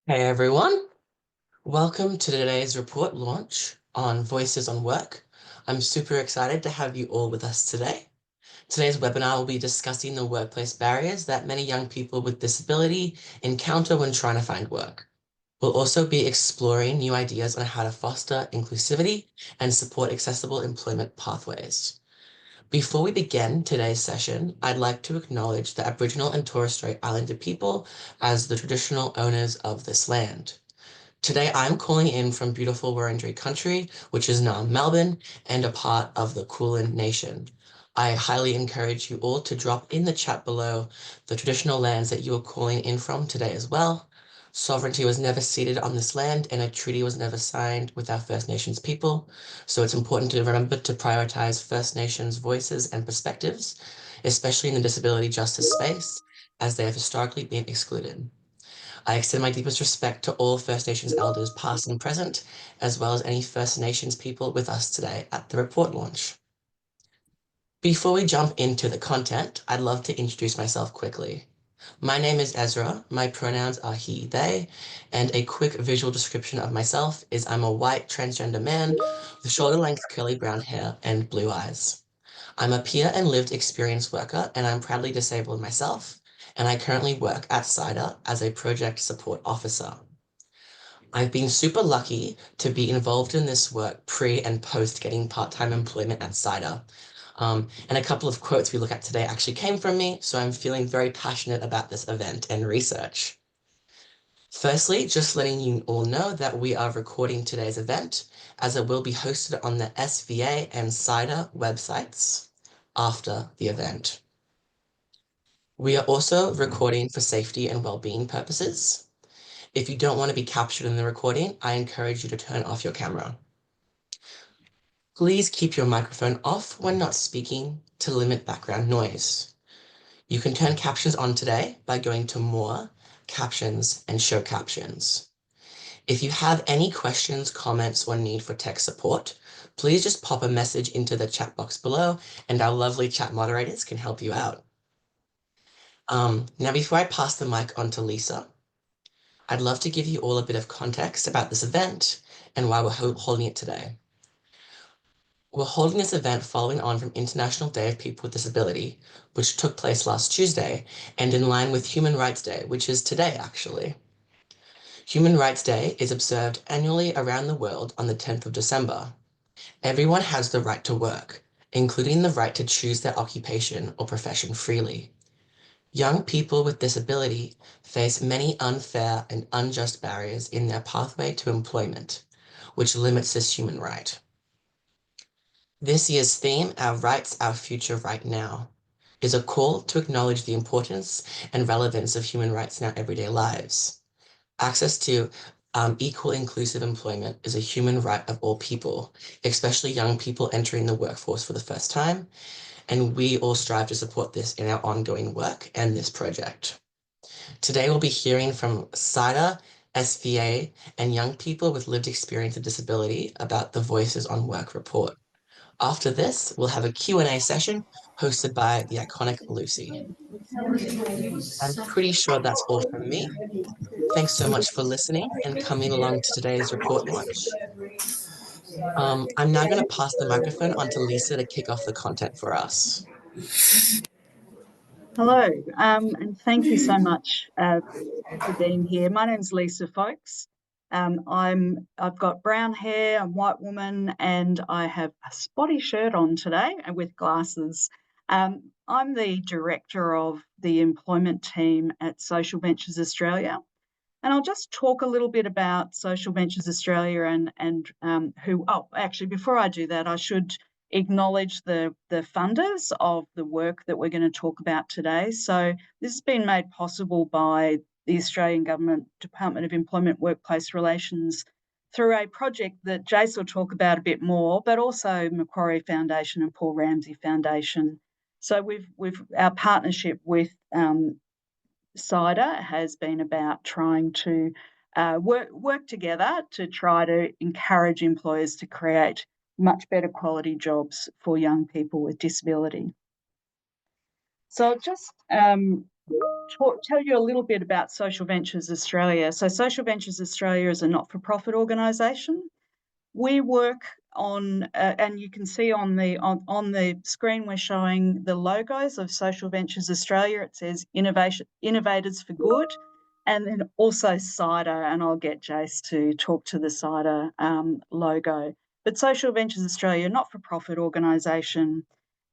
Hey everyone, welcome to today's report launch on Voices on Work. I'm super excited to have you all with us today. Today's webinar will be discussing the workplace barriers that many young people with disability encounter when trying to find work. We'll also be exploring new ideas on how to foster inclusivity and support accessible employment pathways. Before we begin today's session, I'd like to acknowledge the Aboriginal and Torres Strait Islander people as the traditional owners of this land. Today, I'm calling in from beautiful Wurundjeri country, which is now Melbourne and a part of the Kulin Nation. I highly encourage you all to drop in the chat below the traditional lands that you are calling in from today as well. Sovereignty was never ceded on this land and a treaty was never signed with our First Nations people. So it's important to remember to prioritize First Nations voices and perspectives, especially in the disability justice space, as they have historically been excluded. I extend my deepest respect to all First Nations elders past and present, as well as any First Nations people with us today at the report launch. Before we jump into the content, I'd love to introduce myself quickly. My name is Ezra, my pronouns are he, they, and a quick visual description of myself is I'm a white transgender man with shoulder-length curly brown hair and blue eyes. I'm a peer and lived experience worker, and I'm proudly disabled myself, and I currently work at CYDA as a project support officer. I've been super lucky to be involved in this work pre and post getting part-time employment at CYDA. And a couple of quotes we look at today actually came from me, so I'm feeling very passionate about this event and research. Firstly, just letting you all know that we are recording today's event as it will be hosted on the SVA and CYDA websites after the event. We are also recording for safety and well-being purposes. If you don't want to be captured in the recording, I encourage you to turn off your camera. Please keep your microphone off when not speaking to limit background noise. You can turn captions on today by going to More, Captions, and Show Captions. If you have any questions, comments, or need for tech support, please just pop a message into the chat box below and our lovely chat moderators can help you out. Now, before I pass the mic on to Lisa, I'd love to give you all a bit of context about this event and why we're holding it today. We're holding this event following on from International Day of People with Disability, which took place last Tuesday, and in line with Human Rights Day, which is today, actually. Human Rights Day is observed annually around the world on the 10th of December. Everyone has the right to work, including the right to choose their occupation or profession freely. Young people with disability face many unfair and unjust barriers in their pathway to employment, which limits this human right. This year's theme, Our Rights, Our Future Right Now, is a call to acknowledge the importance and relevance of human rights in our everyday lives. Access to equal inclusive employment is a human right of all people, especially young people entering the workforce for the first time, and we all strive to support this in our ongoing work and this project. Today we'll be hearing from CYDA, SVA, and young people with lived experience of disability about the Voices on Work report. After this, we'll have a Q&A session hosted by the iconic Lucy. I'm pretty sure that's all from me. Thanks so much for listening and coming along to today's report launch. I'm now going to pass the microphone on to Lisa to kick off the content for us. Hello, and thank you so much for being here. My name's Lisa Folks. I've got brown hair, I'm a white woman, and I have a spotty shirt on today with glasses. I'm the director of the employment team at Social Ventures Australia, and I'll just talk a little bit about Social Ventures Australia and who. Oh, actually, before I do that, I should acknowledge the funders of the work that we're going to talk about today. So this has been made possible by the Australian Government Department of Employment Workplace Relations through a project that Jace will talk about a bit more, but also Macquarie Foundation and Paul Ramsay Foundation. So our partnership with CYDA has been about trying to work together to try to encourage employers to create much better quality jobs for young people with disability. So I'll just tell you a little bit about Social Ventures Australia. So Social Ventures Australia is a not-for-profit organisation. We work on, and you can see on the screen, we're showing the logos of Social Ventures Australia. It says Innovators for Good, and then also CYDA, and I'll get Jace to talk to the CYDA logo. But Social Ventures Australia, not-for-profit organisation,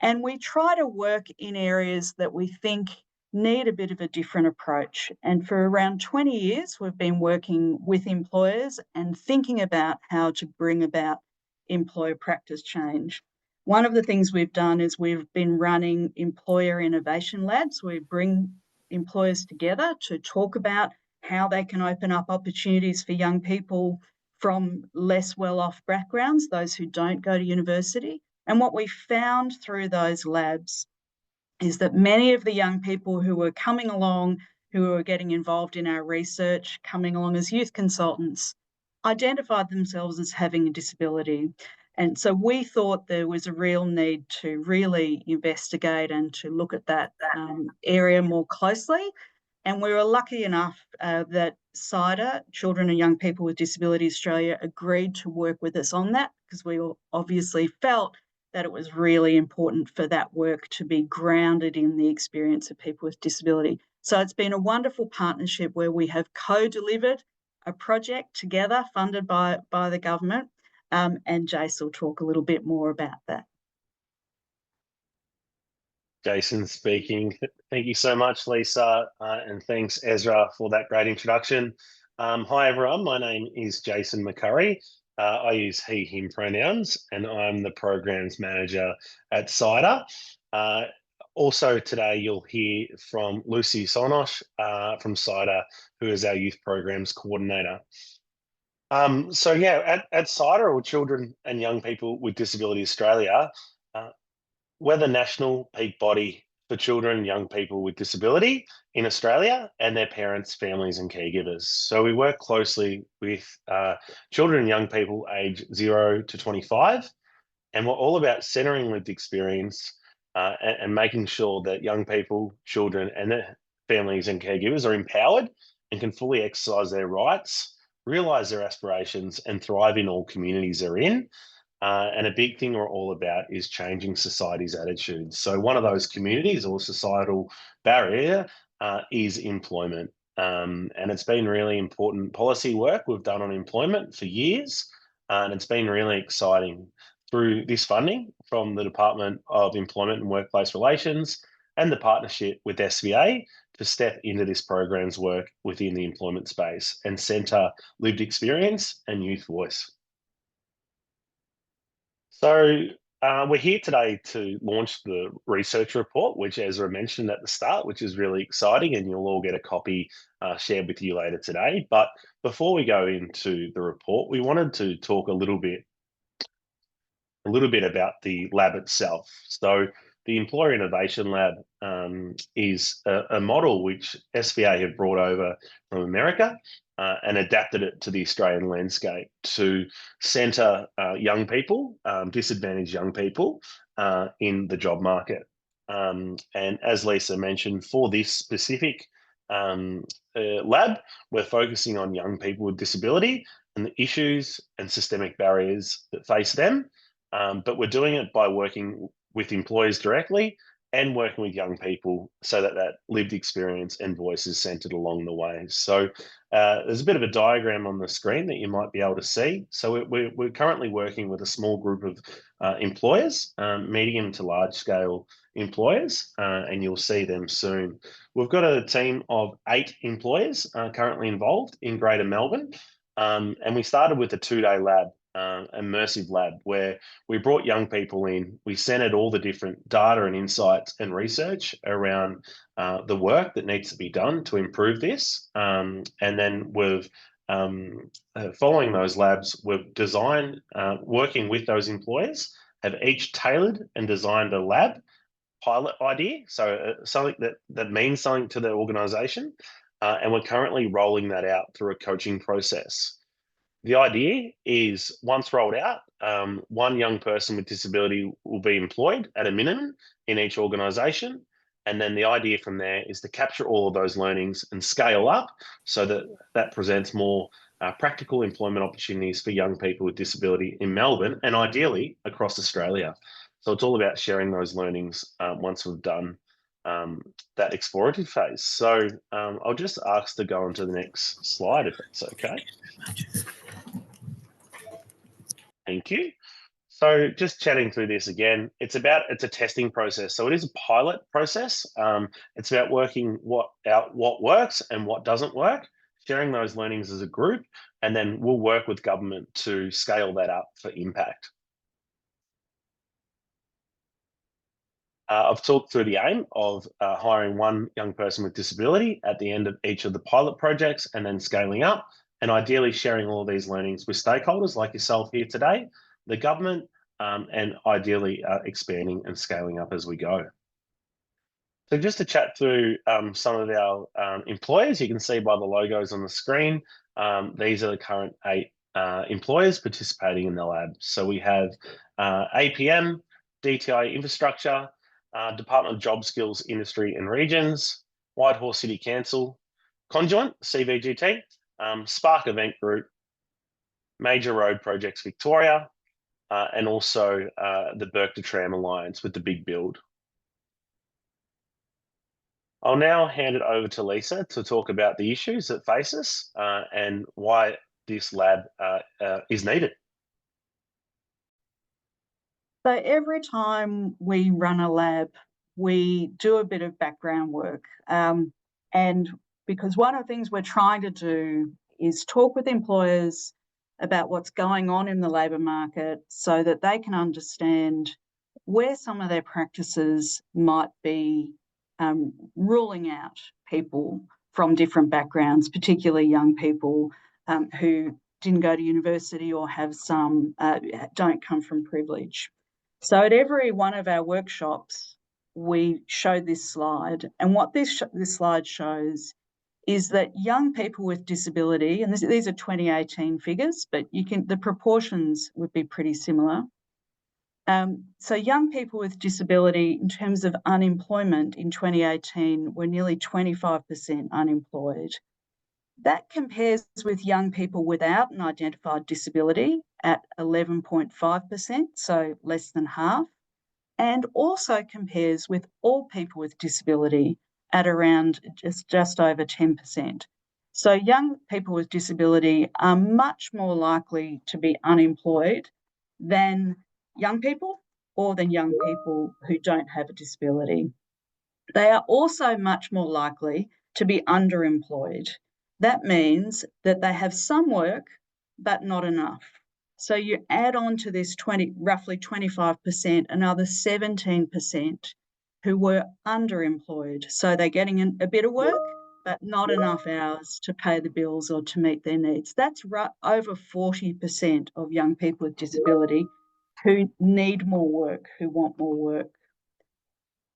and we try to work in areas that we think need a bit of a different approach. And for around 20 years, we've been working with employers and thinking about how to bring about employer practice change. One of the things we've done is we've been running employer innovation labs. We bring employers together to talk about how they can open up opportunities for young people from less well-off backgrounds, those who don't go to university. And what we found through those labs is that many of the young people who were coming along, who were getting involved in our research, coming along as youth consultants, identified themselves as having a disability. And so we thought there was a real need to really investigate and to look at that area more closely. And we were lucky enough that CYDA, Children and Young People with Disabilities Australia, agreed to work with us on that, because we obviously felt that it was really important for that work to be grounded in the experience of people with disability. So it's been a wonderful partnership where we have co-delivered a project together funded by the government, and Jace will talk a little bit more about that. Jason speaking. Thank you so much, Lisa, and thanks, Ezra, for that great introduction. Hi, everyone. My name is Jason McCurry. I use he, him pronouns, and I'm the programs manager at CYDA. Also today, you'll hear from Lucy Sonosh from CYDA, who is our youth programs coordinator. So yeah, at CYDA, or Children and Young People with Disability Australia, we're the national peak body for children and young people with disability in Australia and their parents, families, and caregivers. So we work closely with children and young people aged 0 to 25, and we're all about centering lived experience and making sure that young people, children, and their families and caregivers are empowered and can fully exercise their rights, realise their aspirations, and thrive in all communities they're in. And a big thing we're all about is changing society's attitudes. So one of those communities or societal barrier is employment. And it's been really important policy work we've done on employment for years. And it's been really exciting through this funding from the Department of Employment and Workplace Relations and the partnership with SVA to step into this program's work within the employment space and centre lived experience and youth voice. So we're here today to launch the research report, which Ezra mentioned at the start, which is really exciting, and you'll all get a copy shared with you later today. But before we go into the report, we wanted to talk a little bit about the lab itself. So the Employer Innovation Lab is a model which SVA have brought over from America and adapted it to the Australian landscape to centre young people, disadvantaged young people in the job market. And as Lisa mentioned, for this specific lab, we're focusing on young people with disability and the issues and systemic barriers that face them. But we're doing it by working with employers directly and working with young people so that that lived experience and voice is centered along the way. So there's a bit of a diagram on the screen that you might be able to see. So we're currently working with a small group of employers, medium to large scale employers, and you'll see them soon. We've got a team of 8 employers currently involved in Greater Melbourne. And we started with a 2-day lab, immersive lab, where we brought young people in. We centered all the different data and insights and research around the work that needs to be done to improve this. And then we've, following those labs, we've designed, working with those employers, have each tailored and designed a lab pilot idea, so something that means something to the organisation, and we're currently rolling that out through a coaching process. The idea is once rolled out, one young person with disability will be employed at a minimum in each organisation, And then the idea from there is to capture all of those learnings and scale up so that that presents more practical employment opportunities for young people with disability in Melbourne and ideally across Australia. So it's all about sharing those learnings once we've done that explorative phase. So I'll just ask to go on to the next slide if that's okay. Thank you. So just chatting through this again, it's a testing process. So it is a pilot process. It's about working out what works and what doesn't work, sharing those learnings as a group, and then we'll work with government to scale that up for impact. I've talked through the aim of hiring one young person with disability at the end of each of the pilot projects and then scaling up and ideally sharing all of these learnings with stakeholders like yourself here today, the government, and ideally expanding and scaling up as we go. So just to chat through some of our employers, you can see by the logos on the screen, these are the current 8 employers participating in the lab. So we have APM, DTI Infrastructure, Department of Job Skills, Industry and Regions, Whitehorse City Council, Conjoint, CVGT, Spark Event Group, Major Road Projects Victoria, and also the Burke to Tram Alliance with the Big Build. I'll now hand it over to Lisa to talk about the issues that face us and why this lab is needed. So every time we run a lab, we do a bit of background work. And because one of the things we're trying to do is talk with employers about what's going on in the labour market so that they can understand where some of their practices might be ruling out people from different backgrounds, particularly young people who didn't go to university or have some, don't come from privilege. So at every one of our workshops, we show this slide. And what this slide shows is that young people with disability, and these are 2018 figures, but the proportions would be pretty similar. So young people with disability in terms of unemployment in 2018 were nearly 25% unemployed. That compares with young people without an identified disability at 11.5%, so less than half, and also compares with all people with disability at around just over 10%. So young people with disability are much more likely to be unemployed than young people or than young people who don't have a disability. They are also much more likely to be underemployed. That means that they have some work, but not enough. So you add on to this roughly 25%, another 17% who were underemployed. So they're getting a bit of work, but not enough hours to pay the bills or to meet their needs. That's over 40% of young people with disability who need more work, who want more work.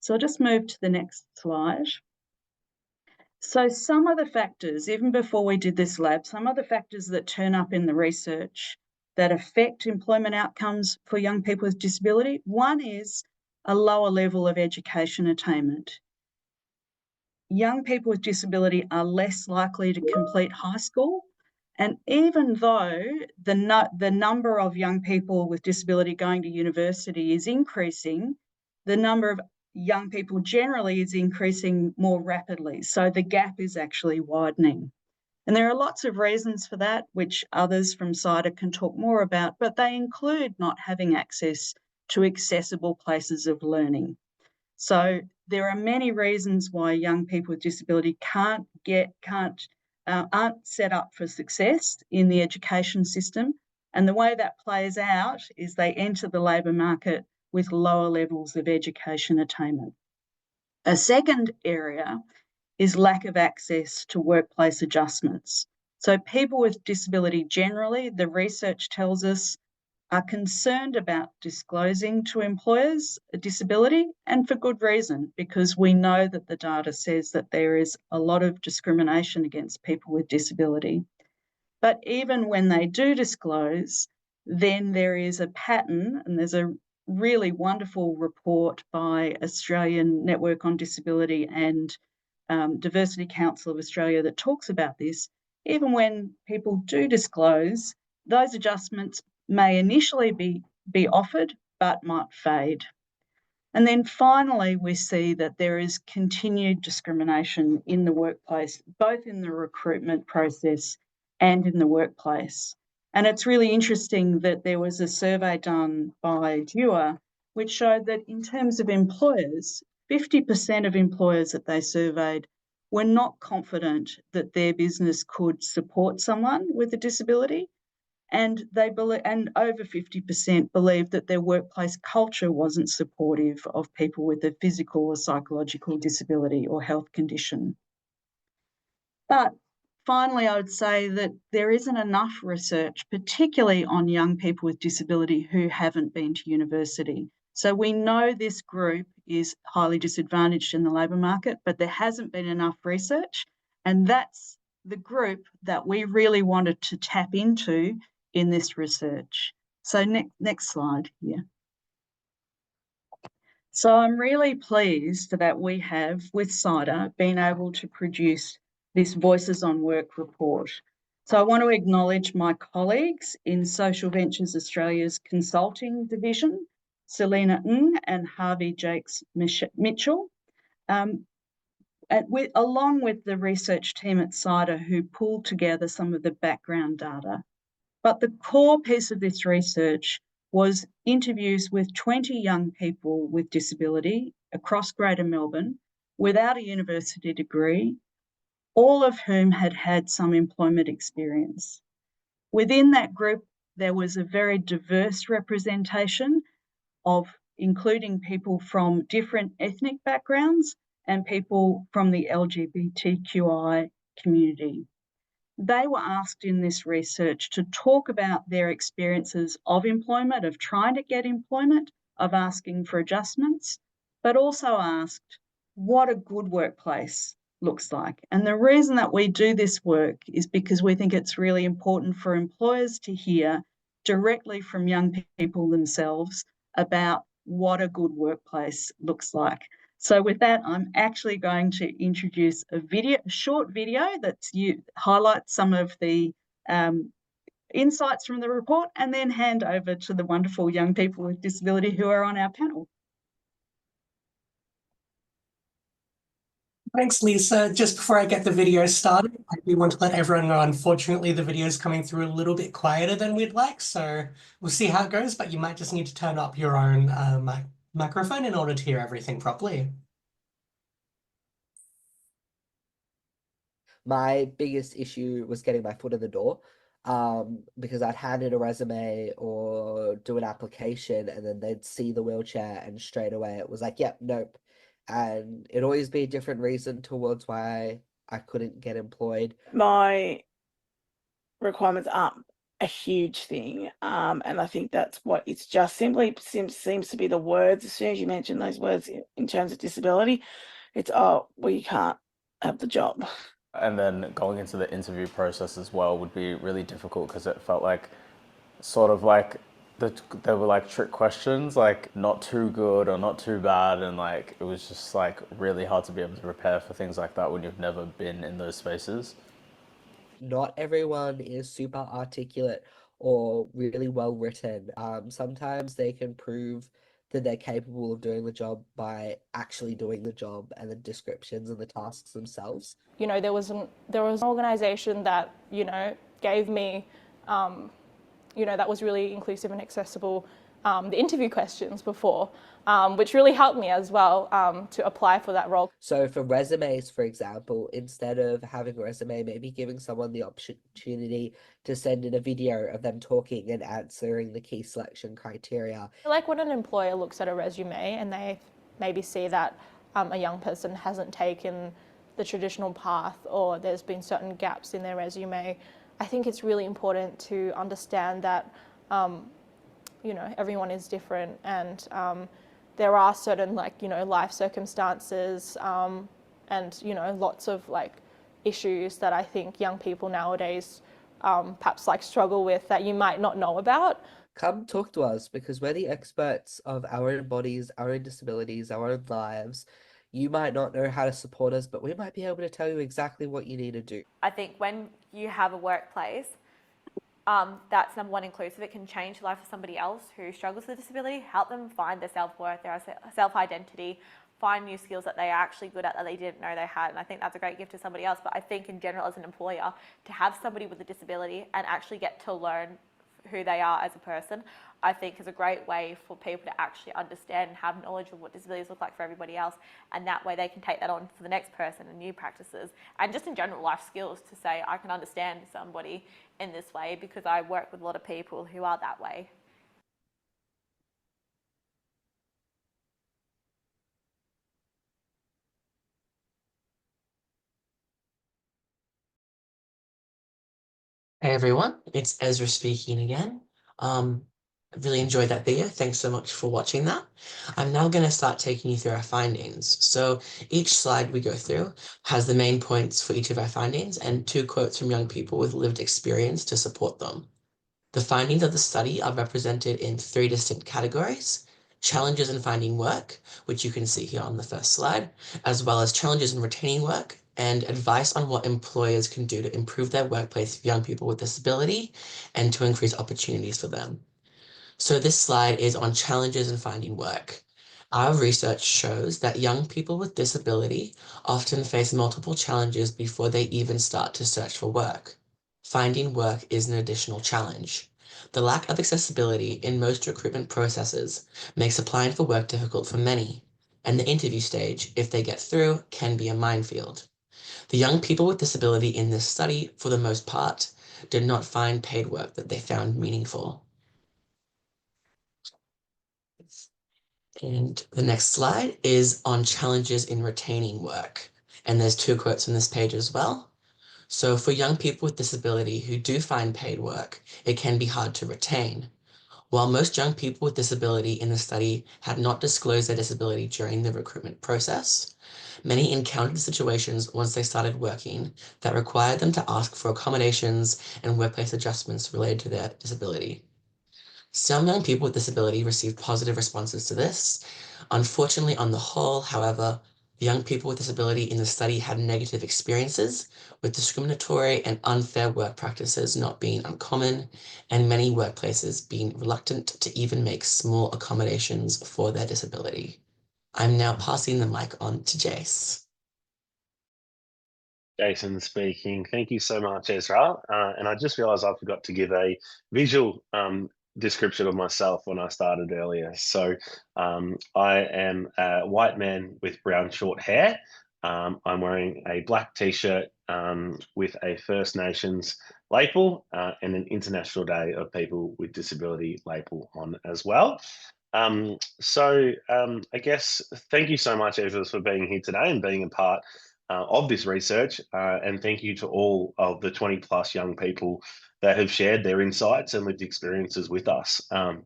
So I'll just move to the next slide. So some of the factors, even before we did this lab, some of the factors that turn up in the research that affect employment outcomes for young people with disability, one is a lower level of education attainment. Young people with disability are less likely to complete high school. And even though the number of young people with disability going to university is increasing, the number of young people generally is increasing more rapidly. So the gap is actually widening. And there are lots of reasons for that, which others from CYDA can talk more about, but they include not having access to accessible places of learning. So there are many reasons why young people with disability aren't set up for success in the education system. And the way that plays out is they enter the labour market with lower levels of education attainment. A second area is lack of access to workplace adjustments. So people with disability generally, the research tells us, are concerned about disclosing to employers a disability, and for good reason, because we know that the data says that there is a lot of discrimination against people with disability. But even when they do disclose, then there is a pattern and there's a really wonderful report by Australian Network on Disability and Diversity Council of Australia that talks about this. Even when people do disclose, those adjustments may initially be offered but might fade. And then finally, we see that there is continued discrimination in the workplace, both in the recruitment process and in the workplace. And it's really interesting that there was a survey done by Dewar, which showed that in terms of employers, 50% of employers that they surveyed were not confident that their business could support someone with a disability. And over 50% believed that their workplace culture wasn't supportive of people with a physical or psychological disability or health condition. But finally, I would say that there isn't enough research, particularly on young people with disability who haven't been to university. So we know this group is highly disadvantaged in the labour market, but there hasn't been enough research, and that's the group that we really wanted to tap into in this research. So next slide here. So I'm really pleased that we have, with CYDA, been able to produce this Voices on Work report. So I want to acknowledge my colleagues in Social Ventures Australia's consulting division, Selena Ng and Harvey Jakes Mitchell, along with the research team at CYDA who pulled together some of the background data. But the core piece of this research was interviews with 20 young people with disability across Greater Melbourne without a university degree, all of whom had had some employment experience. Within that group, there was a very diverse representation of including people from different ethnic backgrounds and people from the LGBTQI community. They were asked in this research to talk about their experiences of employment, of trying to get employment, of asking for adjustments, but also asked what a good workplace looks like. And the reason that we do this work is because we think it's really important for employers to hear directly from young people themselves about what a good workplace looks like. So with that, I'm actually going to introduce a short video that highlights some of the insights from the report, and then hand over to the wonderful young people with disability who are on our panel. Thanks, Lisa. Just before I get the video started, I do want to let everyone know, unfortunately, the video is coming through a little bit quieter than we'd like, so we'll see how it goes, but you might just need to turn up your own microphone in order to hear everything properly. My biggest issue was getting my foot in the door, because I'd hand in a resume or do an application and then they'd see the wheelchair and straight away it was like, yep, nope. And it'd always be a different reason towards why I couldn't get employed. My requirements aren't a huge thing, and I think that's what it's just simply seems to be the words. As soon as you mention those words in terms of disability, it's, oh, well, you can't have the job. And then going into the interview process as well would be really difficult because it felt like sort of like there were like trick questions, like not too good or not too bad, and like it was just like really hard to be able to prepare for things like that when you've never been in those spaces. Not everyone is super articulate or really well written. Sometimes they can prove that they're capable of doing the job by actually doing the job and the descriptions and the tasks themselves. You know, there was an organisation that, you know, gave me, you know, that was really inclusive and accessible, the interview questions before, which really helped me as well to apply for that role. So for resumes, for example, instead of having a resume, maybe giving someone the opportunity to send in a video of them talking and answering the key selection criteria. Like when an employer looks at a resume and they maybe see that a young person hasn't taken the traditional path or there's been certain gaps in their resume, I think it's really important to understand that you know, everyone is different, and there are certain, like, you know, life circumstances and, you know, lots of like issues that I think young people nowadays perhaps like struggle with that you might not know about. come talk to us because we're the experts of our own bodies, our own disabilities, our own lives. You might not know how to support us, but we might be able to tell you exactly what you need to do. I think when you have a workplace that's number one, inclusive, it can change the life of somebody else who struggles with a disability, help them find their self-worth, their self-identity, find new skills that they are actually good at that they didn't know they had. And I think that's a great gift to somebody else. But I think in general, as an employer, to have somebody with a disability and actually get to learn who they are as a person, I think is a great way for people to actually understand and have knowledge of what disabilities look like for everybody else. And that way they can take that on for the next person and new practices. And just in general life skills to say, I can understand somebody in this way because I work with a lot of people who are that way. Hey everyone, it's Ezra speaking again. I really enjoyed that video. Thanks so much for watching that. I'm now going to start taking you through our findings. So each slide we go through has the main points for each of our findings and 2 quotes from young people with lived experience to support them. The findings of the study are represented in 3 distinct categories: challenges in finding work, which you can see here on the first slide, as well as challenges in retaining work, and advice on what employers can do to improve their workplace for young people with disability and to increase opportunities for them. So this slide is on challenges in finding work. Our research shows that young people with disability often face multiple challenges before they even start to search for work. Finding work is an additional challenge. The lack of accessibility in most recruitment processes makes applying for work difficult for many, and the interview stage, if they get through, can be a minefield. The young people with disability in this study, for the most part, did not find paid work that they found meaningful. And the next slide is on challenges in retaining work. And there's 2 quotes on this page as well. So for young people with disability who do find paid work, it can be hard to retain. While most young people with disability in the study had not disclosed their disability during the recruitment process, many encountered situations once they started working that required them to ask for accommodations and workplace adjustments related to their disability. Some young people with disability received positive responses to this. Unfortunately, on the whole, however, the young people with disability in the study had negative experiences, with discriminatory and unfair work practices not being uncommon, and many workplaces being reluctant to even make small accommodations for their disability. I'm now passing the mic on to Jace. Jason speaking. Thank you so much, Ezra. And I just realized I forgot to give a visual description of myself when I started earlier. So I am a white man with brown short hair. I'm wearing a black t-shirt with a First Nations label and an International Day of People with Disability label on as well. I guess thank you so much, Ezra, for being here today and being a part of this research. And thank you to all of the 20 plus young people that have shared their insights and lived experiences with us,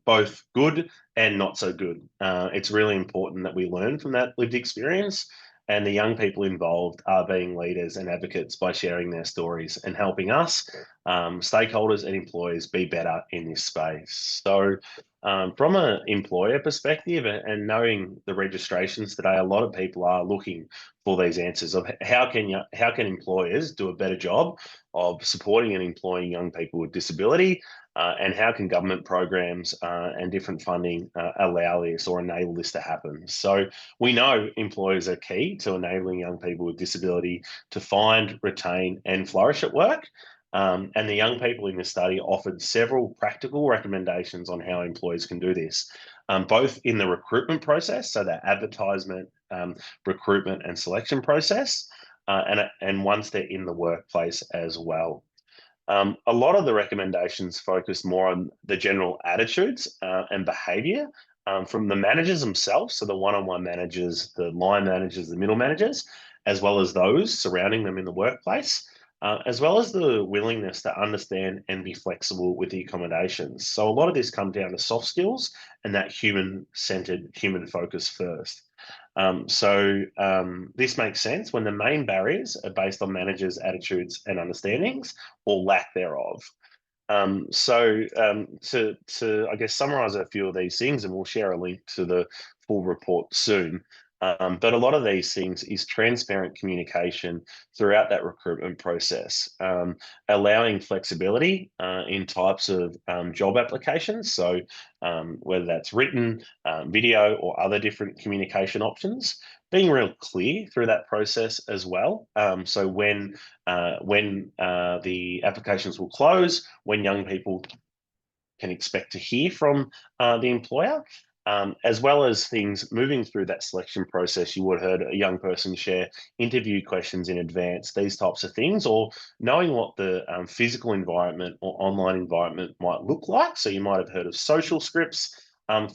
both good and not so good. It's really important that we learn from that lived experience, and the young people involved are being leaders and advocates by sharing their stories and helping us, stakeholders and employers, be better in this space. So from an employer perspective and knowing the registrations today, a lot of people are looking for these answers of how can employers do a better job of supporting and employing young people with disability, and how can government programs and different funding allow this or enable this to happen. So we know employers are key to enabling young people with disability to find, retain and flourish at work. And the young people in this study offered several practical recommendations on how employers can do this, both in the recruitment process, so that advertisement, recruitment and selection process, and once they're in the workplace as well. A lot of the recommendations focus more on the general attitudes and behaviour from the managers themselves, so the one-on-one managers, the line managers, the middle managers, as well as those surrounding them in the workplace, as well as the willingness to understand and be flexible with the accommodations. So a lot of this comes down to soft skills and that human-centered, human focus first. This makes sense when the main barriers are based on managers' attitudes and understandings or lack thereof. To I guess summarize a few of these things, and we'll share a link to the full report soon. But a lot of these things is transparent communication throughout that recruitment process, allowing flexibility in types of job applications. So whether that's written, video, or other different communication options, being real clear through that process as well. So when the applications will close, when young people can expect to hear from the employer, as well as things moving through that selection process. You would have heard a young person share interview questions in advance, these types of things, or knowing what the physical environment or online environment might look like. So you might have heard of social scripts.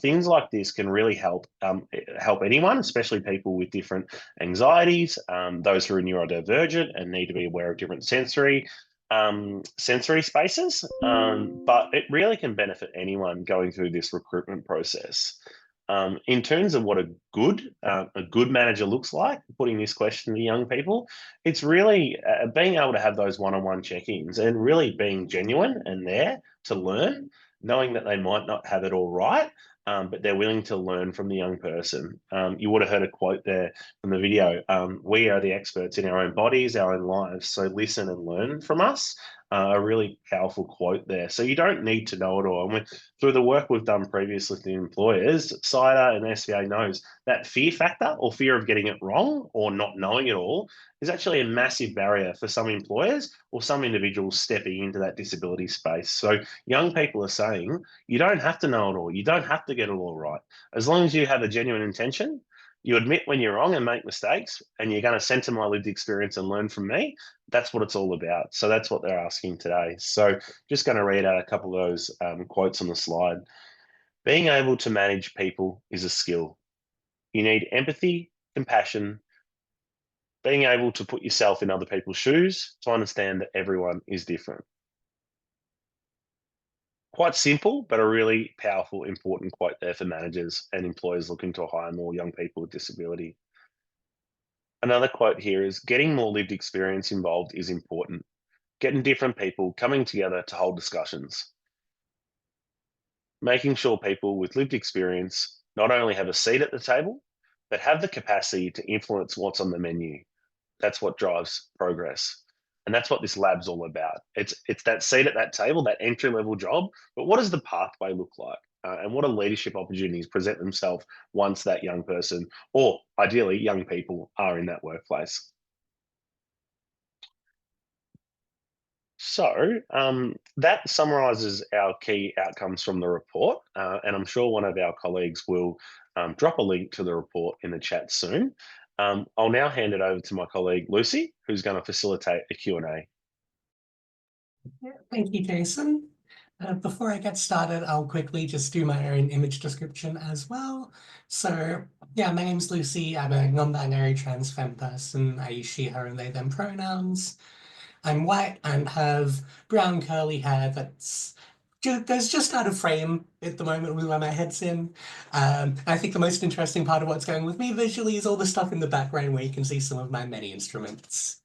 Things like this can really help anyone, especially people with different anxieties, those who are neurodivergent and need to be aware of different sensory spaces, but it really can benefit anyone going through this recruitment process. In terms of what a good manager looks like, putting this question to young people, it's really being able to have those one-on-one check-ins and really being genuine and there to learn, knowing that they might not have it all right, but they're willing to learn from the young person. You would have heard a quote there from the video. We are the experts in our own bodies, our own lives, so listen and learn from us. A really powerful quote there. So you don't need to know it all. And through the work we've done previously with the employers, CYDA and SVA knows that fear factor or fear of getting it wrong or not knowing it all is actually a massive barrier for some employers or some individuals stepping into that disability space. So young people are saying, you don't have to know it all. You don't have to get it all right. As long as you have a genuine intention, you admit when you're wrong and make mistakes, and you're going to center my lived experience and learn from me. That's what it's all about. So that's what they're asking today. So just going to read out a couple of those quotes on the slide. Being able to manage people is a skill. You need empathy, compassion, being able to put yourself in other people's shoes to understand that everyone is different. Quite simple, but a really powerful, important quote there for managers and employers looking to hire more young people with disability. Another quote here is, getting more lived experience involved is important. Getting different people coming together to hold discussions. Making sure people with lived experience not only have a seat at the table, but have the capacity to influence what's on the menu. That's what drives progress. And that's what this lab's all about. It's that seat at that table, that entry-level job, but what does the pathway look like? And what do leadership opportunities present themselves once that young person, or ideally young people, are in that workplace? So that summarises our key outcomes from the report, and I'm sure one of our colleagues will drop a link to the report in the chat soon. I'll now hand it over to my colleague Lucy, who's going to facilitate a Q&A. Thank you, Jason. Before I get started, I'll quickly just do my own image description as well. So yeah, my name's Lucy. I'm a non-binary trans femme person. I use she, her, and they, them pronouns. I'm white and have brown curly hair that's just out of frame at the moment with where my head's in. I think the most interesting part of what's going with me visually is all the stuff in the background where you can see some of my many instruments.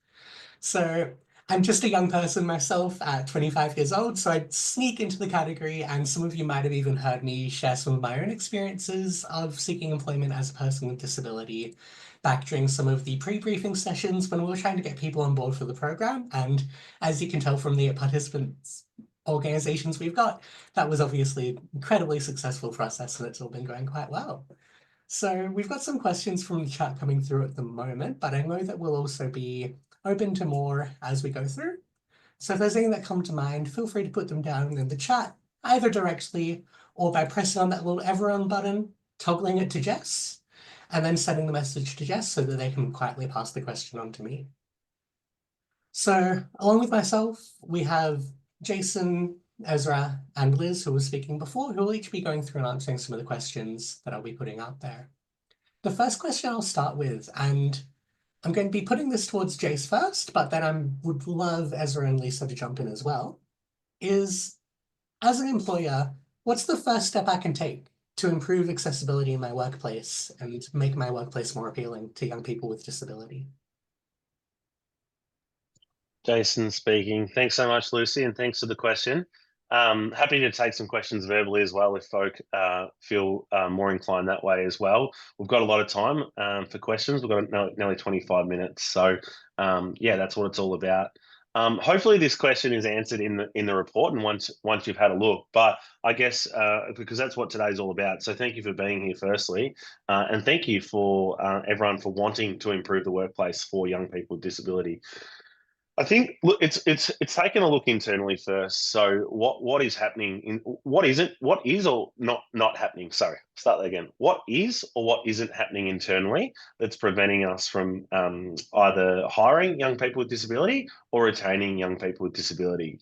So I'm just a young person myself at 25 years old, so I'd sneak into the category, and some of you might have even heard me share some of my own experiences of seeking employment as a person with disability back during some of the pre-briefing sessions when we were trying to get people on board for the program. And as you can tell from the participants organizations we've got, that was obviously an incredibly successful process, and it's all been going quite well. So we've got some questions from the chat coming through at the moment, but I know that we'll also be open to more as we go through. So if there's anything that come to mind, feel free to put them down in the chat, either directly or by pressing on that little everyone button, toggling it to Jess, and then sending the message to Jess so that they can quietly pass the question on to me. So along with myself, we have Jason, Ezra, and Liz, who were speaking before, who will each be going through and answering some of the questions that I'll be putting out there. The first question I'll start with, and I'm going to be putting this towards Jace first, but then I would love Ezra and Lisa to jump in as well, is, as an employer, what's the first step I can take to improve accessibility in my workplace and make my workplace more appealing to young people with disability? Jason speaking. Thanks so much, Lucy, and thanks for the question. Happy to take some questions verbally as well if folk feel more inclined that way as well. We've got a lot of time for questions. We've got nearly 25 minutes. So yeah, that's what it's all about. Hopefully this question is answered in the report and once you've had a look. But I guess because that's what today's all about. So thank you for being here firstly. And thank you for everyone for wanting to improve the workplace for young people with disability. I think look, it's taken a look internally first. So what is happening in what is or not happening? Sorry, start that again. What is or what isn't happening internally that's preventing us from either hiring young people with disability or retaining young people with disability?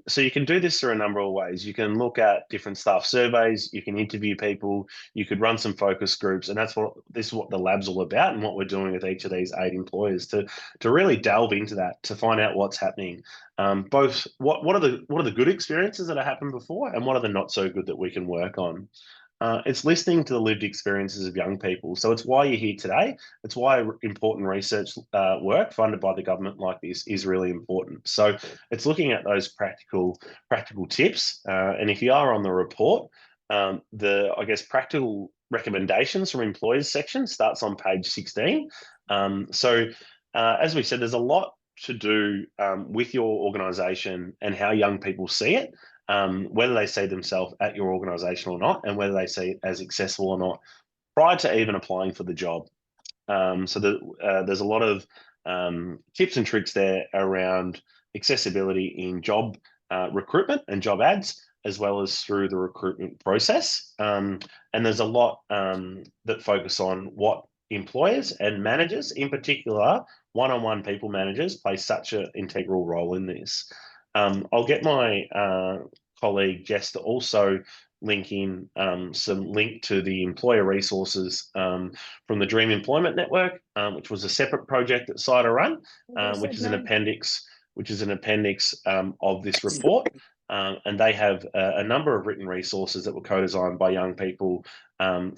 So you can do this through a number of ways. You can look at different staff surveys. You can interview people. You could run some focus groups, and this is what the lab's all about, and what we're doing with each of these 8 employers to really delve into that, to find out what's happening. Both what are the good experiences that have happened before, and what are the not so good that we can work on. It's listening to the lived experiences of young people. So it's why you're here today. It's why important research work funded by the government like this is really important. So it's looking at those practical tips. And if you are on the report, I guess practical recommendations from employers section starts on page 16. As we said, there's a lot to do with your organisation and how young people see it. Whether they see themselves at your organisation or not, and whether they see it as accessible or not, prior to even applying for the job. There's a lot of tips and tricks there around accessibility in job recruitment and job ads, as well as through the recruitment process. And there's a lot that focus on what employers and managers, in particular, one-on-one people managers, play such an integral role in this. I'll get my colleague Jess to also link in some link to the employer resources from the Dream Employment Network, which was a separate project that CYDA run, which is an appendix of this report. And they have a number of written resources that were co-designed by young people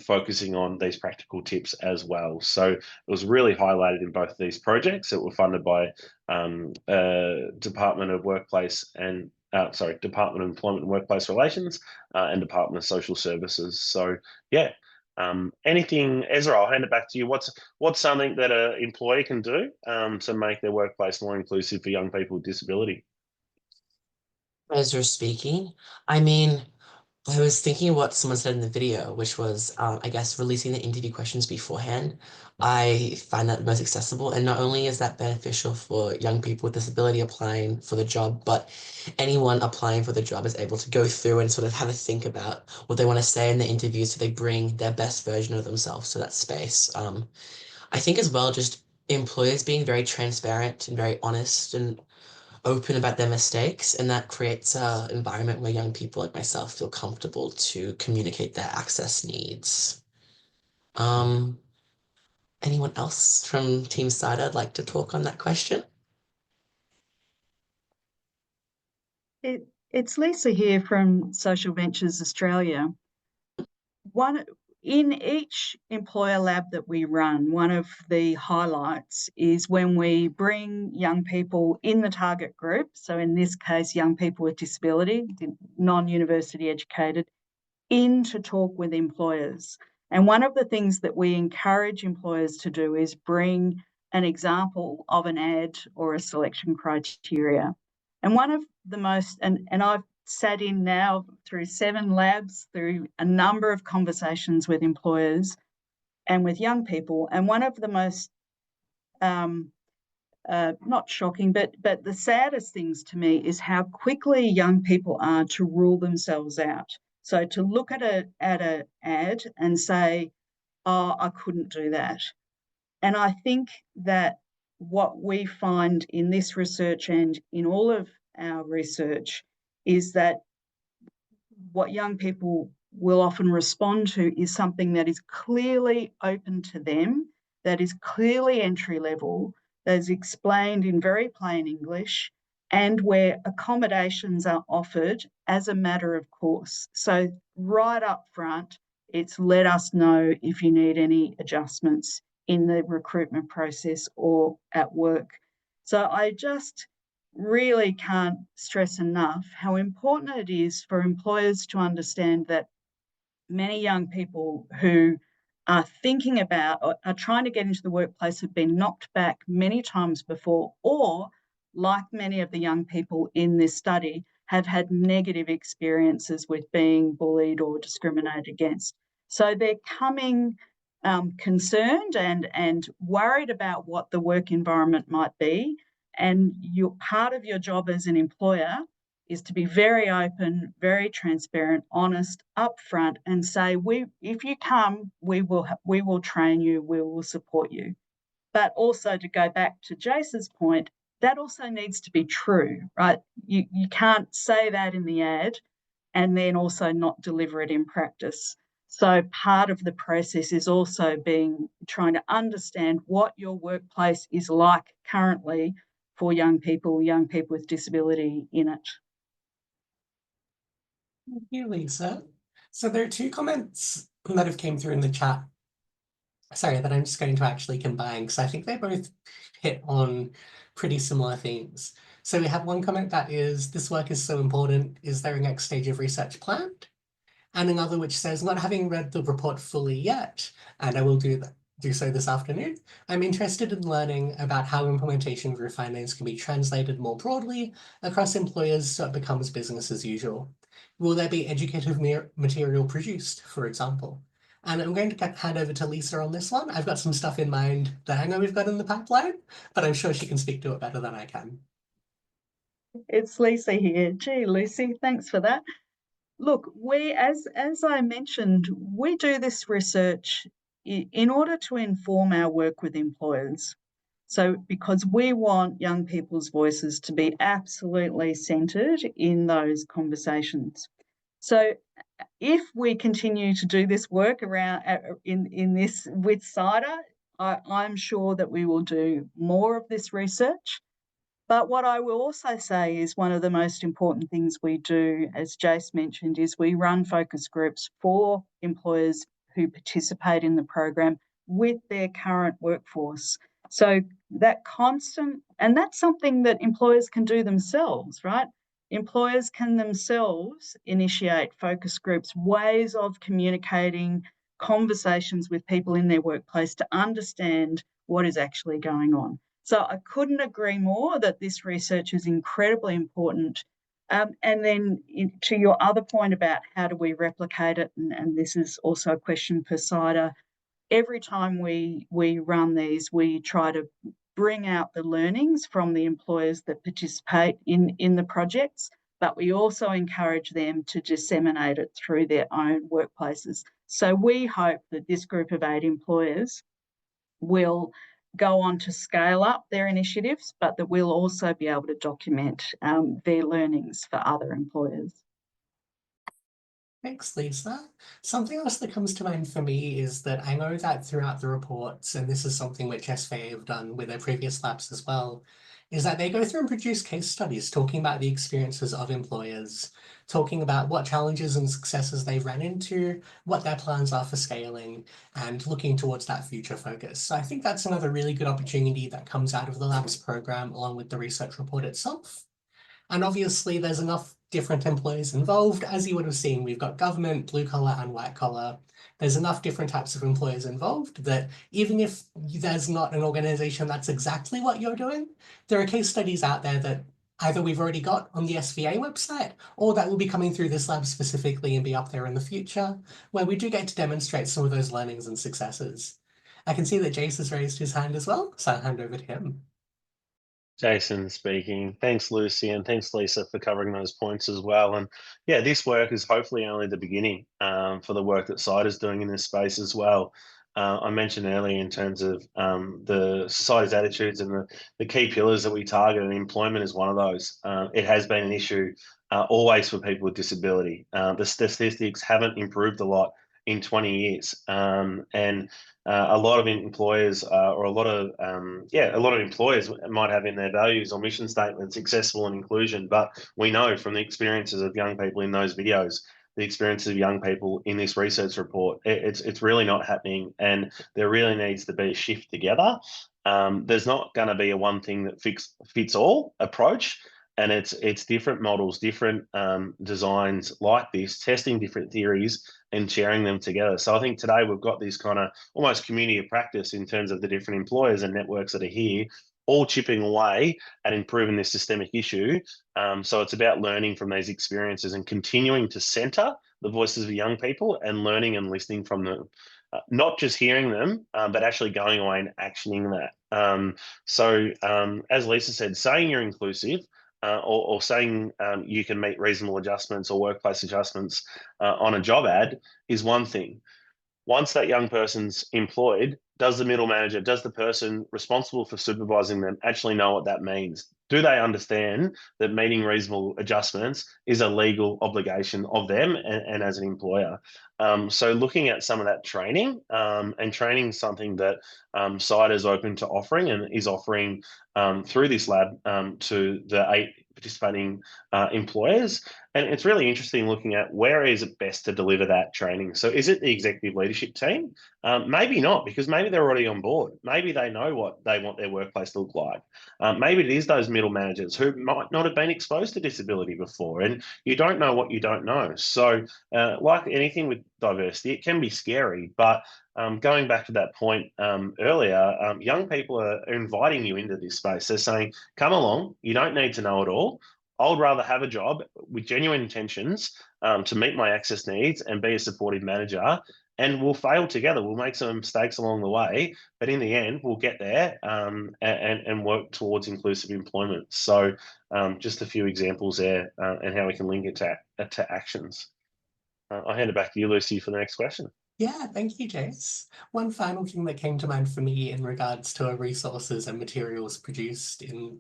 focusing on these practical tips as well. So it was really highlighted in both of these projects that were funded by Department of Employment and Workplace Relations and Department of Social Services. So yeah, anything, Ezra, I'll hand it back to you. What's something that an employee can do to make their workplace more inclusive for young people with disability? Ezra speaking. I mean, I was thinking what someone said in the video, which was, I guess, releasing the interview questions beforehand. I find that most accessible. And not only is that beneficial for young people with disability applying for the job, but anyone applying for the job is able to go through and sort of have a think about what they want to say in the interview so they bring their best version of themselves to that space. I think as well, just employers being very transparent and very honest and open about their mistakes, and that creates an environment where young people like myself feel comfortable to communicate their access needs. Um, Anyone else from Team CYDA like to talk on that question? It's Lisa here from Social Ventures Australia. In each employer lab that we run, one of the highlights is when we bring young people in the target group, so in this case, young people with disability, non-university educated, in to talk with employers. And one of the things that we encourage employers to do is bring an example of an ad or a selection criteria. And one of the most, and I've sat in now through 7 labs, through a number of conversations with employers and with young people. And one of the most, not shocking, but the saddest things to me is how quickly young people are to rule themselves out. So to look at an ad and say, oh, I couldn't do that. And I think that what we find in this research and in all of our research is that what young people will often respond to is something that is clearly open to them, that is clearly entry level, that is explained in very plain English, and where accommodations are offered as a matter of course. So right up front, it's let us know if you need any adjustments in the recruitment process or at work. So I just really can't stress enough how important it is for employers to understand that many young people who are thinking about or are trying to get into the workplace have been knocked back many times before, or like many of the young people in this study, have had negative experiences with being bullied or discriminated against. So they're coming concerned and worried about what the work environment might be. And part of your job as an employer is to be very open, very transparent, honest, upfront, and say, if you come, we will train you, we will support you. But also, to go back to Jace's point, that also needs to be true, right? You can't say that in the ad and then also not deliver it in practice. So part of the process is also trying to understand what your workplace is like currently for young people with disability in it. Thank you, Lisa. So there are two comments that have came through in the chat. Sorry, that I'm just going to actually combine because I think they both hit on pretty similar themes. So we have one comment that is, this work is so important. Is there a next stage of research planned? And another which says, not having read the report fully yet, and I will do so this afternoon, I'm interested in learning about how implementation group findings can be translated more broadly across employers so it becomes business as usual. Will there be educative material produced, for example? And I'm going to hand over to Lisa on this one. I've got some stuff in mind that I know we've got in the pipeline, but I'm sure she can speak to it better than I can. It's Lisa here. Gee, Lucy, thanks for that. Look, as I mentioned, we do this research in order to inform our work with employers. So because we want young people's voices to be absolutely centred in those conversations. So if we continue to do this work around in this with CYDA, I'm sure that we will do more of this research. But what I will also say is one of the most important things we do, as Jace mentioned, is we run focus groups for employers who participate in the program with their current workforce. So that constant, and that's something that employers can do themselves, right? Employers can themselves initiate focus groups, ways of communicating, conversations with people in their workplace to understand what is actually going on. So I couldn't agree more that this research is incredibly important. And then to your other point about how do we replicate it, and this is also a question for CYDA, every time we run these, we try to bring out the learnings from the employers that participate in the projects, but we also encourage them to disseminate it through their own workplaces. So we hope that this group of 8 employers will go on to scale up their initiatives, but that we'll also be able to document their learnings for other employers. Thanks, Lisa. Something else that comes to mind for me is that I know that throughout the reports, and this is something which SVA have done with their previous labs as well, is that they go through and produce case studies talking about the experiences of employers, talking about what challenges and successes they've ran into, what their plans are for scaling, and looking towards that future focus. So I think that's another really good opportunity that comes out of the labs program along with the research report itself. And obviously there's enough different employees involved. As you would have seen, we've got government, blue collar and white collar. There's enough different types of employers involved that even if there's not an organization that's exactly what you're doing, there are case studies out there that either we've already got on the SVA website or that will be coming through this lab specifically and be up there in the future, where we do get to demonstrate some of those learnings and successes. I can see that Jace has raised his hand as well, so I'll hand over to him. Jason speaking. Thanks, Lucy, and thanks, Lisa, for covering those points as well. And yeah, this work is hopefully only the beginning for the work that CYDA is doing in this space as well. I mentioned earlier in terms of the society's attitudes and the key pillars that we target, and employment is one of those. It has been an issue always for people with disability. The statistics haven't improved a lot in 20 years. And a lot of employers or a lot of employers might have in their values or mission statement successful and inclusion, but we know from the experiences of young people in those videos the experiences of young people in this research report. It's really not happening, and there really needs to be a shift together. There's not going to be a one thing that fits all approach, and it's different models, different designs like this, testing different theories and sharing them together. So I think today we've got this kind of almost community of practice in terms of the different employers and networks that are here, all chipping away at improving this systemic issue. So it's about learning from these experiences and continuing to centre the voices of young people and learning and listening from them. Not just hearing them, but actually going away and actioning that. So as Lisa said, saying you're inclusive, or saying you can make reasonable adjustments or workplace adjustments on a job ad is one thing. Once that young person's employed, does the middle manager, does the person responsible for supervising them actually know what that means? Do they understand that meeting reasonable adjustments is a legal obligation of them and as an employer? So looking at some of that training, and training something that CYDA is open to offering and is offering through this lab to the 8 participating employers. And it's really interesting looking at where is it best to deliver that training. So is it the executive leadership team? Maybe not, because maybe they're already on board. Maybe they know what they want their workplace to look like. Maybe it is those middle managers who might not have been exposed to disability before, and you don't know what you don't know. So like anything with diversity, it can be scary, but going back to that point earlier, young people are inviting you into this space. They're saying, come along, you don't need to know it all. I would rather have a job with genuine intentions to meet my access needs and be a supportive manager. And we'll fail together. We'll make some mistakes along the way, but in the end, we'll get there and work towards inclusive employment. So just a few examples there and how we can link it to actions. I'll hand it back to you, Lucy, for the next question. Yeah, thank you, Jace. One final thing that came to mind for me in regards to resources and materials produced in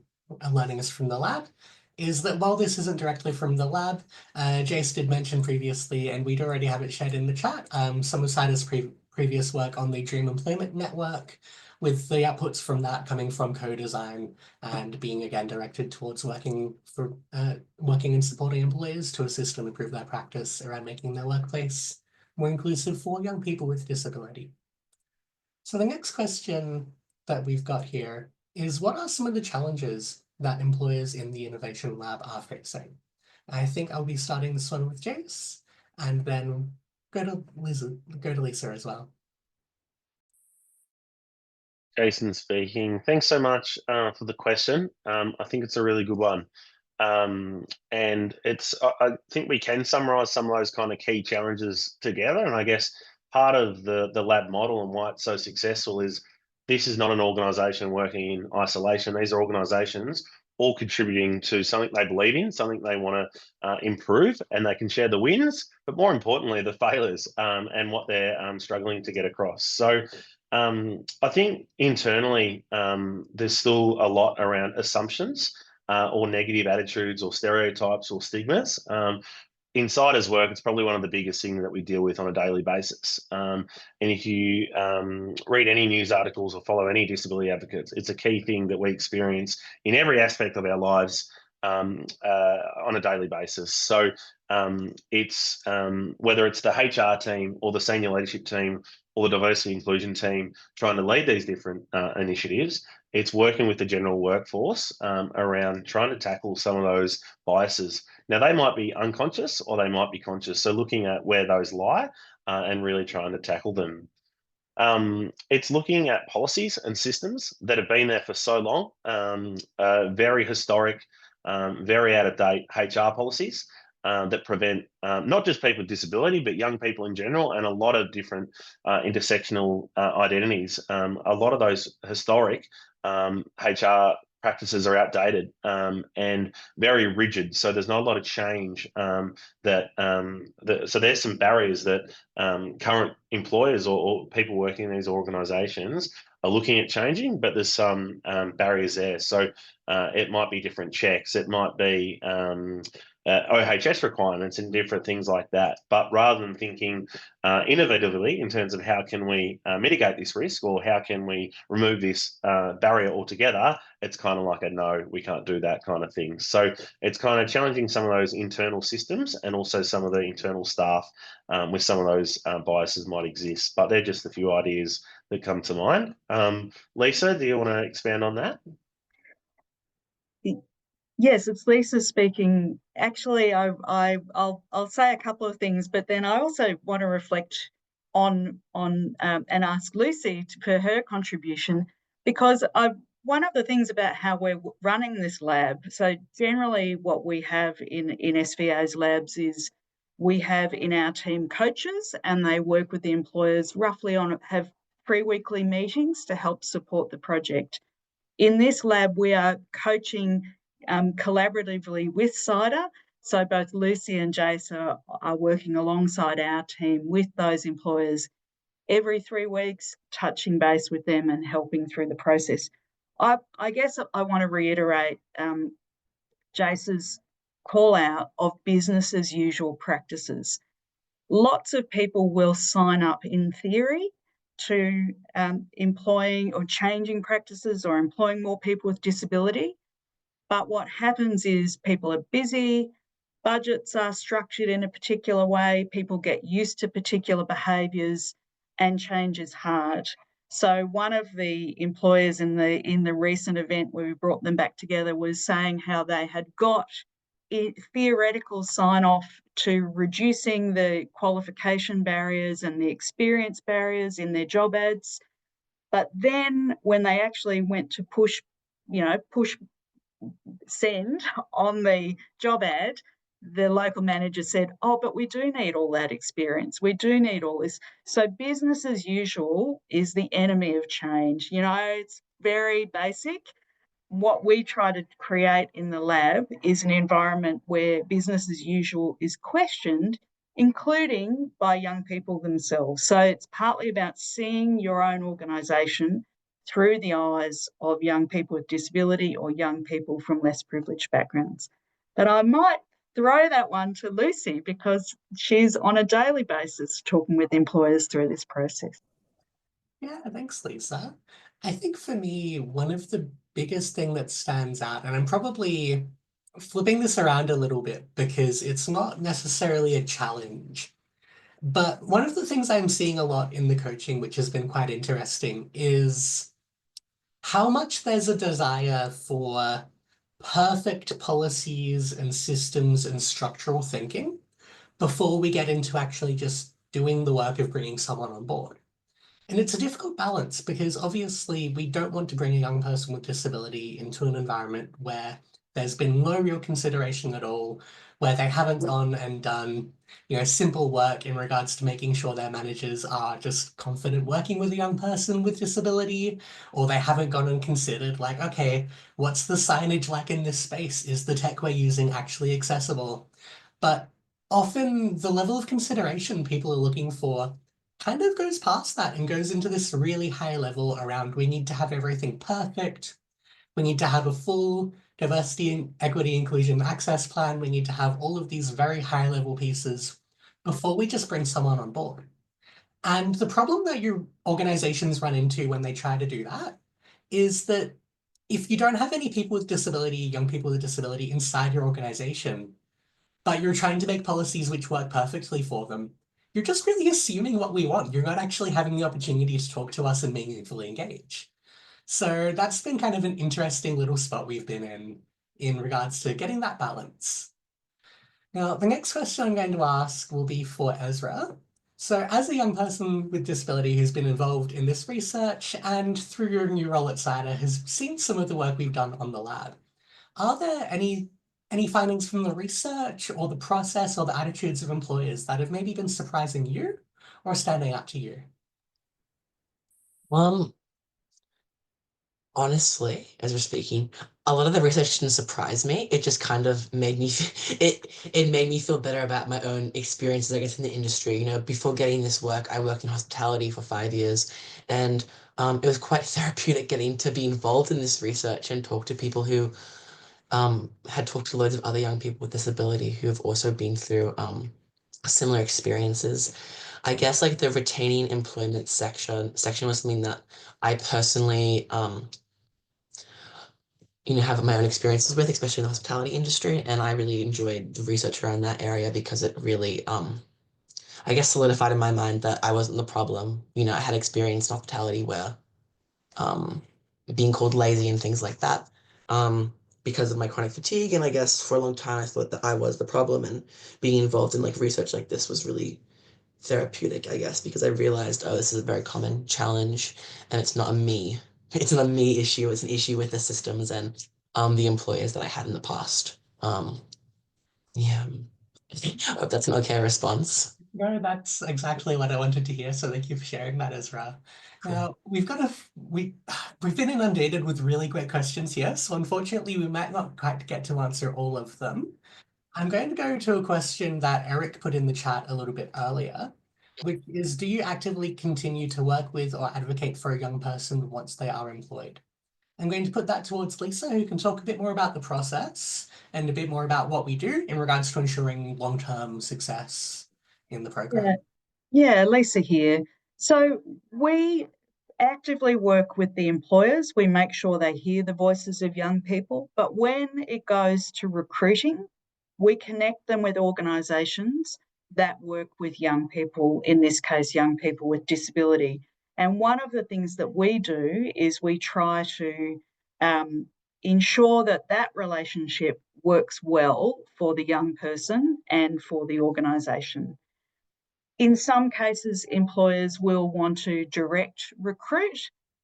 learning us from the lab is that while this isn't directly from the lab, Jace did mention previously, and we'd already have it shared in the chat, some of CYDA's previous work on the Dream Employment Network, with the outputs from that coming from co-design and being again directed towards working and supporting employers to assist and improve their practice around making their workplace more inclusive for young people with disability. So the next question that we've got here is, what are some of the challenges that employers in the Innovation Lab are facing? I think I'll be starting this one with Jace and then go to Lisa as well. Jason speaking. Thanks so much for the question. I think it's a really good one. And I think we can summarize some of those kind of key challenges together. And I guess part of the lab model and why it's so successful is this is not an organization working in isolation. These are organizations all contributing to something they believe in, something they want to improve, and they can share the wins, but more importantly, the failures and what they're struggling to get across. So I think internally, there's still a lot around assumptions or negative attitudes or stereotypes or stigmas. In CYDA's work, it's probably one of the biggest things that we deal with on a daily basis. And if you read any news articles or follow any disability advocates, it's a key thing that we experience in every aspect of our lives on a daily basis. So it's whether it's the HR team or the senior leadership team or the diversity inclusion team trying to lead these different initiatives, it's working with the general workforce around trying to tackle some of those biases. Now, they might be unconscious or they might be conscious. So looking at where those lie and really trying to tackle them. It's looking at policies and systems that have been there for so long, very historic, very out-of-date HR policies that prevent not just people with disability, but young people in general, and a lot of different intersectional identities. A lot of those historic HR practices are outdated and very rigid. So there's not a lot of change so there's some barriers that current employers or people working in these organizations are looking at changing, but there's some barriers there. So it might be different checks. It might be OHS requirements and different things like that. But rather than thinking innovatively in terms of how can we mitigate this risk or how can we remove this barrier altogether, it's kind of like a no, we can't do that kind of thing. So it's kind of challenging some of those internal systems and also some of the internal staff with some of those biases might exist. But they're just a few ideas that come to mind. Lisa, do you want to expand on that? Yes, it's Lisa speaking. Actually, I'll say a couple of things, but then I also want to reflect on and ask Lucy for her contribution, because one of the things about how we're running this lab. So generally, what we have in SVA's labs is we have in our team coaches, and they work with the employers roughly have 3 weekly meetings to help support the project. In this lab, we are coaching collaboratively with CYDA. So both Lucy and Jace are working alongside our team with those employers every 3 weeks, touching base with them and helping through the process. I guess I want to reiterate Jace's call out of business as usual practices. Lots of people will sign up in theory to employing or changing practices or employing more people with disability. But what happens is people are busy, budgets are structured in a particular way, people get used to particular behaviours, and change is hard. So one of the employers in the recent event where we brought them back together was saying how they had got theoretical sign-off to reducing the qualification barriers and the experience barriers in their job ads. But then when they actually went to push send on the job ad, the local manager said, oh, but we do need all that experience. We do need all this. So business as usual is the enemy of change. It's very basic. What we try to create in the lab is an environment where business as usual is questioned, including by young people themselves. So it's partly about seeing your own organisation through the eyes of young people with disability or young people from less privileged backgrounds. But I might throw that one to Lucy because she's on a daily basis talking with employers through this process. Yeah, thanks, Lisa. I think for me, one of the biggest thing that stands out, and I'm probably flipping this around a little bit because it's not necessarily a challenge, but one of the things I'm seeing a lot in the coaching, which has been quite interesting, is how much there's a desire for perfect policies and systems and structural thinking before we get into actually just doing the work of bringing someone on board. And it's a difficult balance because obviously we don't want to bring a young person with disability into an environment where there's been no real consideration at all, where they haven't gone and done, simple work in regards to making sure their managers are just confident working with a young person with disability, or they haven't gone and considered like, okay, what's the signage like in this space? Is the tech we're using actually accessible? But often the level of consideration people are looking for kind of goes past that and goes into this really high level around we need to have everything perfect. We need to have a full diversity and equity inclusion access plan. We need to have all of these very high level pieces before we just bring someone on board. And the problem that your organizations run into when they try to do that is that if you don't have any people with disability, young people with disability inside your organization, but you're trying to make policies which work perfectly for them, you're just really assuming what we want. You're not actually having the opportunity to talk to us and meaningfully engage. So that's been kind of an interesting little spot we've been in regards to getting that balance. Now, the next question I'm going to ask will be for Ezra. So as a young person with disability who's been involved in this research and through your new role at CYDA has seen some of the work we've done on the lab, are there any findings from the research or the process or the attitudes of employers that have maybe been surprising you or standing out to you? Honestly, as we're speaking, a lot of the research didn't surprise me. It just kind of made me it made me feel better about my own experiences, I guess, in the industry. Before getting this work, I worked in hospitality for 5 years, and it was quite therapeutic getting to be involved in this research and talk to people who had talked to loads of other young people with disability who have also been through similar experiences. I guess like the retaining employment section was something that I personally have my own experiences with, especially in the hospitality industry, and I really enjoyed the research around that area because it really I guess solidified in my mind that I wasn't the problem. I had experience in hospitality where um, being called lazy and things like that because of my chronic fatigue. And I guess for a long time, I thought that I was the problem. And being involved in like research like this was really therapeutic, I guess, because I realized, oh, this is a very common challenge and it's not a me. It's not a me issue. It's an issue with the systems and the employers that I had in the past. Yeah, I hope that's an okay response. No, that's exactly what I wanted to hear, so thank you for sharing that, Ezra. Now, we've been inundated with really great questions here, so unfortunately we might not quite get to answer all of them. I'm going to go to a question that Eric put in the chat a little bit earlier, which is, do you actively continue to work with or advocate for a young person once they are employed? I'm going to put that towards Lisa, who can talk a bit more about the process and a bit more about what we do in regards to ensuring long-term success in the program. Yeah, Lisa here. So we actively work with the employers. We make sure they hear the voices of young people. But when it goes to recruiting, we connect them with organisations that work with young people, in this case, young people with disability. And one of the things that we do is we try to ensure that that relationship works well for the young person and for the organisation. In some cases, employers will want to direct recruit.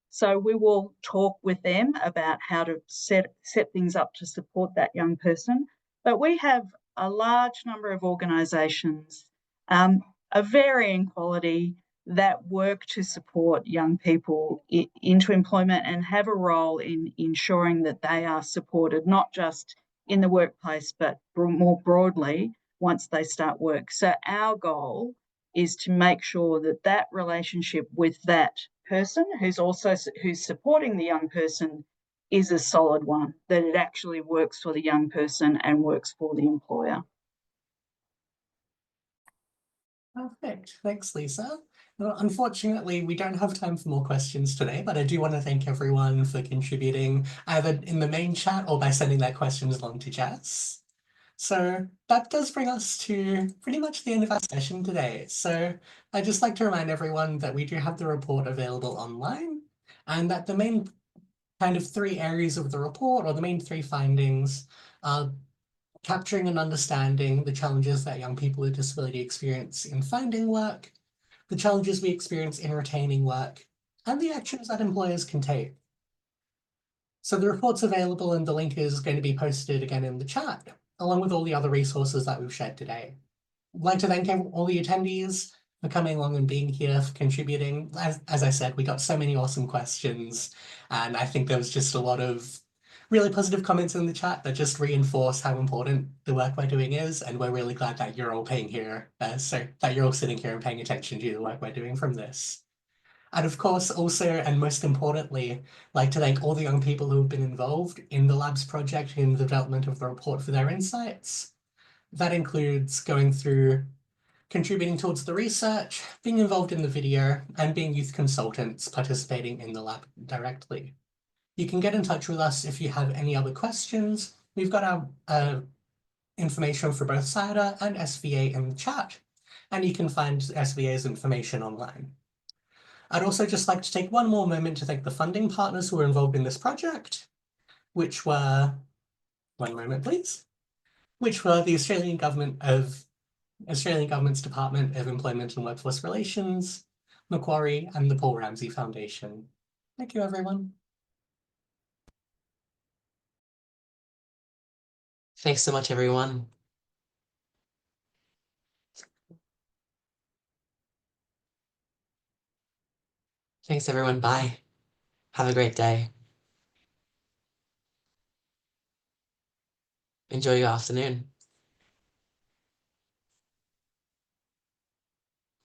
So we will talk with them about how to set things up to support that young person. But we have a large number of organisations of varying quality that work to support young people into employment and have a role in ensuring that they are supported, not just in the workplace, but more broadly once they start work. So our goal is to make sure that that relationship with that person who's supporting the young person is a solid one, that it actually works for the young person and works for the employer. Perfect. Thanks, Lisa. Well, unfortunately, we don't have time for more questions today, but I do want to thank everyone for contributing either in the main chat or by sending their questions along to Jess. So that does bring us to pretty much the end of our session today. So I'd just like to remind everyone that we do have the report available online and that the main kind of three areas of the report, or the main three findings, are capturing and understanding the challenges that young people with disability experience in finding work, the challenges we experience in retaining work, and the actions that employers can take. So the report's available and the link is going to be posted again in the chat, along with all the other resources that we've shared today. I'd like to thank all the attendees for coming along and being here, for contributing. As I said, we got so many awesome questions, and I think there was just a lot of really positive comments in the chat that just reinforce how important the work we're doing is, and we're really glad that you're all that you're all sitting here and paying attention to the work we're doing from this. And of course, also, and most importantly, I'd like to thank all the young people who have been involved in the Labs project in the development of the report for their insights. That includes going through contributing towards the research, being involved in the video, and being youth consultants participating in the lab directly. You can get in touch with us if you have any other questions. We've got our information for both CYDA and SVA in the chat, and you can find SVA's information online. I'd also just like to take one more moment to thank the funding partners who were involved in this project, which were, one moment please, which were the Australian Government's Department of Employment and Workforce Relations, Macquarie, and the Paul Ramsay Foundation. Thank you, everyone. Thanks so much, everyone. Thanks, everyone. Bye. Have a great day. Enjoy your afternoon.